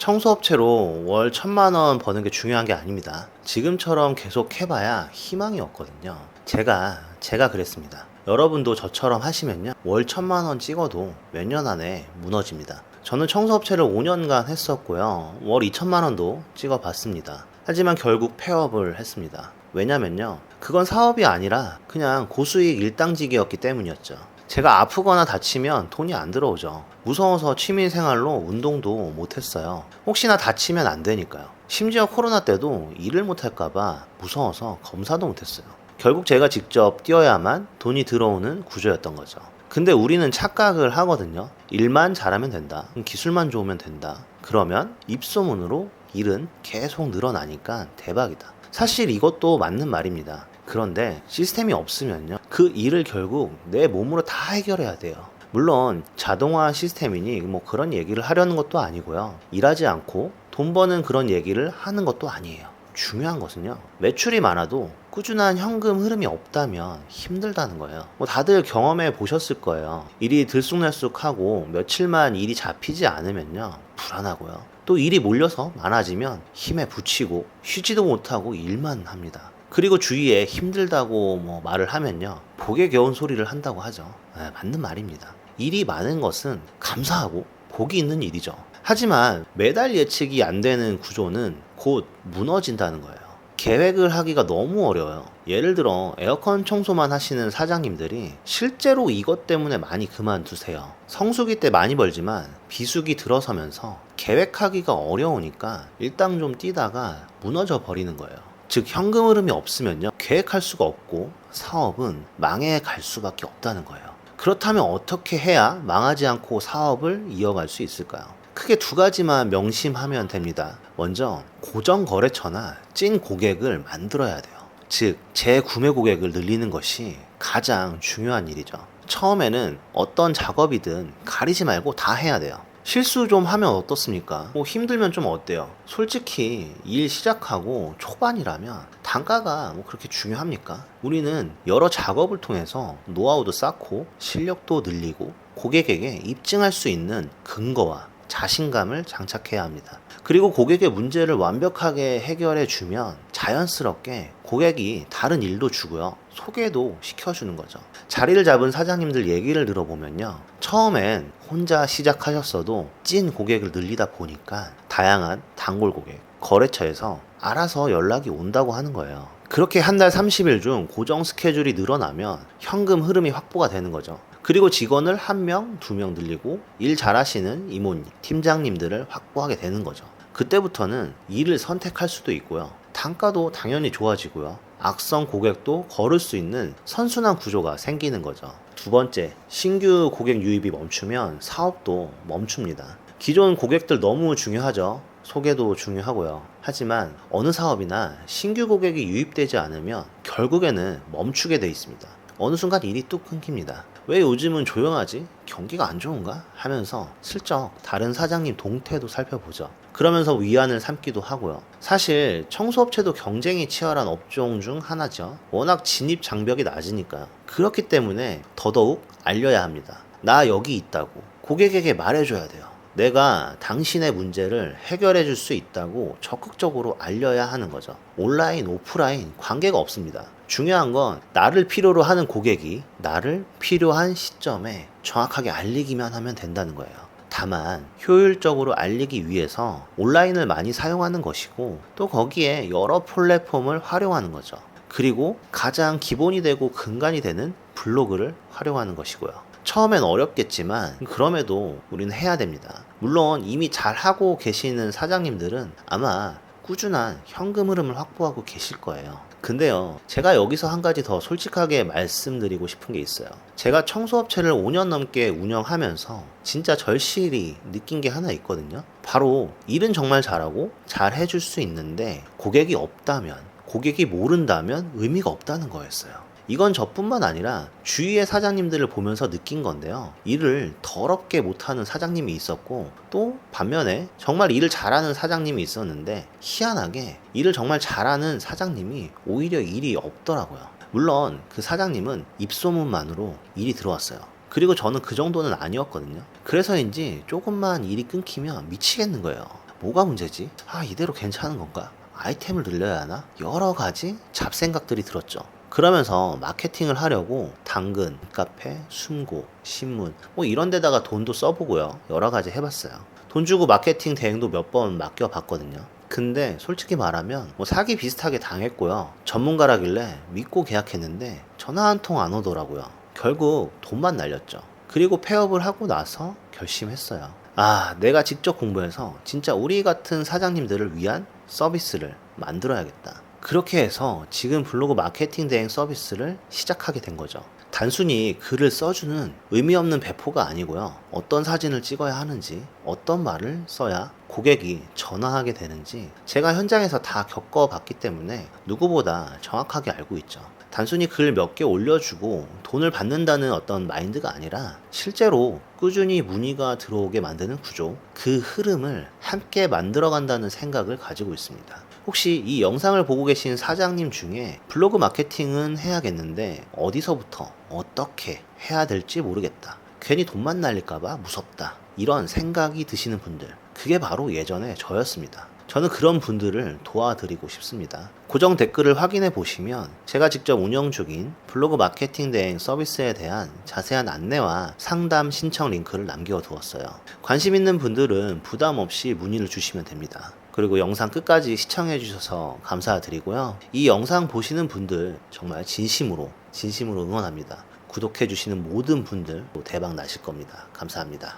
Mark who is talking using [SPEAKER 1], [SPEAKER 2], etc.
[SPEAKER 1] 청소업체로 월 1,000만 원 버는 게 중요한 게 아닙니다. 지금처럼 계속 해봐야 희망이 없거든요. 제가 그랬습니다. 여러분도 저처럼 하시면요, 월 1,000만 원 찍어도 몇 년 안에 무너집니다. 저는 청소업체를 5년간 했었고요, 월 2,000만 원도 찍어봤습니다. 하지만 결국 폐업을 했습니다. 왜냐면요, 그건 사업이 아니라 그냥 고수익 일당직이었기 때문이었죠. 제가 아프거나 다치면 돈이 안 들어오죠. 무서워서 취미생활로 운동도 못했어요. 혹시나 다치면 안 되니까요. 심지어 코로나 때도 일을 못할까봐 무서워서 검사도 못했어요. 결국 제가 직접 뛰어야만 돈이 들어오는 구조였던 거죠. 근데 우리는 착각을 하거든요. 일만 잘하면 된다, 기술만 좋으면 된다. 그러면 입소문으로 일은 계속 늘어나니까 대박이다. 사실 이것도 맞는 말입니다. 그런데 시스템이 없으면요, 그 일을 결국 내 몸으로 다 해결해야 돼요. 물론 자동화 시스템이니 뭐 그런 얘기를 하려는 것도 아니고요, 일하지 않고 돈 버는 그런 얘기를 하는 것도 아니에요. 중요한 것은요, 매출이 많아도 꾸준한 현금 흐름이 없다면 힘들다는 거예요. 뭐 다들 경험해 보셨을 거예요. 일이 들쑥날쑥하고 며칠만 일이 잡히지 않으면요, 불안하고요. 또 일이 몰려서 많아지면 힘에 부치고 쉬지도 못하고 일만 합니다. 그리고 주위에 힘들다고 뭐 말을 하면요, 복에 겨운 소리를 한다고 하죠. 맞는 말입니다. 일이 많은 것은 감사하고 복이 있는 일이죠. 하지만 매달 예측이 안 되는 구조는 곧 무너진다는 거예요. 계획을 하기가 너무 어려워요. 예를 들어 에어컨 청소만 하시는 사장님들이 실제로 이것 때문에 많이 그만두세요. 성수기 때 많이 벌지만 비수기 들어서면서 계획하기가 어려우니까 일당 좀 뛰다가 무너져 버리는 거예요. 즉 현금 흐름이 없으면요, 계획할 수가 없고 사업은 망해 갈 수밖에 없다는 거예요. 그렇다면 어떻게 해야 망하지 않고 사업을 이어갈 수 있을까요? 크게 두 가지만 명심하면 됩니다. 먼저 고정 거래처나 찐 고객을 만들어야 돼요. 즉 재구매 고객을 늘리는 것이 가장 중요한 일이죠. 처음에는 어떤 작업이든 가리지 말고 다 해야 돼요. 실수 좀 하면 어떻습니까? 뭐 힘들면 좀 어때요? 솔직히 일 시작하고 초반이라면 단가가 뭐 그렇게 중요합니까? 우리는 여러 작업을 통해서 노하우도 쌓고 실력도 늘리고 고객에게 입증할 수 있는 근거와 자신감을 장착해야 합니다. 그리고 고객의 문제를 완벽하게 해결해 주면 자연스럽게 고객이 다른 일도 주고요, 소개도 시켜주는 거죠. 자리를 잡은 사장님들 얘기를 들어보면요, 처음엔 혼자 시작하셨어도 찐 고객을 늘리다 보니까 다양한 단골 고객, 거래처에서 알아서 연락이 온다고 하는 거예요. 그렇게 한 달 30일 중 고정 스케줄이 늘어나면 현금 흐름이 확보가 되는 거죠. 그리고 직원을 1명, 2명 늘리고 일 잘하시는 이모님, 팀장님들을 확보하게 되는 거죠. 그때부터는 일을 선택할 수도 있고요, 단가도 당연히 좋아지고요, 악성 고객도 걸을 수 있는 선순환 구조가 생기는 거죠. 두 번째, 신규 고객 유입이 멈추면 사업도 멈춥니다. 기존 고객들 너무 중요하죠. 소개도 중요하고요. 하지만 어느 사업이나 신규 고객이 유입되지 않으면 결국에는 멈추게 돼 있습니다. 어느 순간 일이 뚝 끊깁니다. 왜 요즘은 조용하지? 경기가 안 좋은가? 하면서 슬쩍 다른 사장님 동태도 살펴보죠. 그러면서 위안을 삼기도 하고요. 사실 청소업체도 경쟁이 치열한 업종 중 하나죠. 워낙 진입 장벽이 낮으니까요. 그렇기 때문에 더더욱 알려야 합니다. 나 여기 있다고 고객에게 말해줘야 돼요. 내가 당신의 문제를 해결해 줄 수 있다고 적극적으로 알려야 하는 거죠. 온라인, 오프라인 관계가 없습니다. 중요한 건 나를 필요로 하는 고객이 나를 필요한 시점에 정확하게 알리기만 하면 된다는 거예요. 다만 효율적으로 알리기 위해서 온라인을 많이 사용하는 것이고, 또 거기에 여러 플랫폼을 활용하는 거죠. 그리고 가장 기본이 되고 근간이 되는 블로그를 활용하는 것이고요. 처음엔 어렵겠지만 그럼에도 우리는 해야 됩니다. 물론 이미 잘하고 계시는 사장님들은 아마 꾸준한 현금 흐름을 확보하고 계실 거예요. 근데요, 제가 여기서 한 가지 더 솔직하게 말씀드리고 싶은 게 있어요. 제가 청소업체를 5년 넘게 운영하면서 진짜 절실히 느낀 게 하나 있거든요. 바로 일은 정말 잘하고 잘 해줄 수 있는데 고객이 없다면, 고객이 모른다면 의미가 없다는 거였어요. 이건 저뿐만 아니라 주위의 사장님들을 보면서 느낀 건데요, 일을 더럽게 못하는 사장님이 있었고, 또 반면에 정말 일을 잘하는 사장님이 있었는데 희한하게 일을 정말 잘하는 사장님이 오히려 일이 없더라고요. 물론 그 사장님은 입소문만으로 일이 들어왔어요. 그리고 저는 그 정도는 아니었거든요. 그래서인지 조금만 일이 끊기면 미치겠는 거예요. 뭐가 문제지? 이대로 괜찮은 건가? 아이템을 늘려야 하나? 여러 가지 잡생각들이 들었죠. 그러면서 마케팅을 하려고 당근, 카페, 숨고, 신문 이런 데다가 돈도 써보고요. 여러 가지 해봤어요. 돈 주고 마케팅 대행도 몇 번 맡겨봤거든요. 근데 솔직히 말하면 사기 비슷하게 당했고요. 전문가라길래 믿고 계약했는데 전화 한 통 안 오더라고요. 결국 돈만 날렸죠. 그리고 폐업을 하고 나서 결심했어요. 내가 직접 공부해서 진짜 우리 같은 사장님들을 위한 서비스를 만들어야겠다. 그렇게 해서 지금 블로그 마케팅 대행 서비스를 시작하게 된 거죠. 단순히 글을 써주는 의미 없는 배포가 아니고요. 어떤 사진을 찍어야 하는지, 어떤 말을 써야 고객이 전화하게 되는지 제가 현장에서 다 겪어봤기 때문에 누구보다 정확하게 알고 있죠. 단순히 글 몇 개 올려주고 돈을 받는다는 어떤 마인드가 아니라 실제로 꾸준히 문의가 들어오게 만드는 구조, 그 흐름을 함께 만들어간다는 생각을 가지고 있습니다. 혹시 이 영상을 보고 계신 사장님 중에 블로그 마케팅은 해야겠는데 어디서부터 어떻게 해야 될지 모르겠다, 괜히 돈만 날릴까봐 무섭다, 이런 생각이 드시는 분들, 그게 바로 예전에 저였습니다. 저는 그런 분들을 도와드리고 싶습니다. 고정 댓글을 확인해 보시면 제가 직접 운영 중인 블로그 마케팅 대행 서비스에 대한 자세한 안내와 상담 신청 링크를 남겨두었어요. 관심 있는 분들은 부담 없이 문의를 주시면 됩니다. 그리고 영상 끝까지 시청해 주셔서 감사드리고요. 이 영상 보시는 분들 정말 진심으로 응원합니다. 구독해 주시는 모든 분들 대박 나실 겁니다. 감사합니다.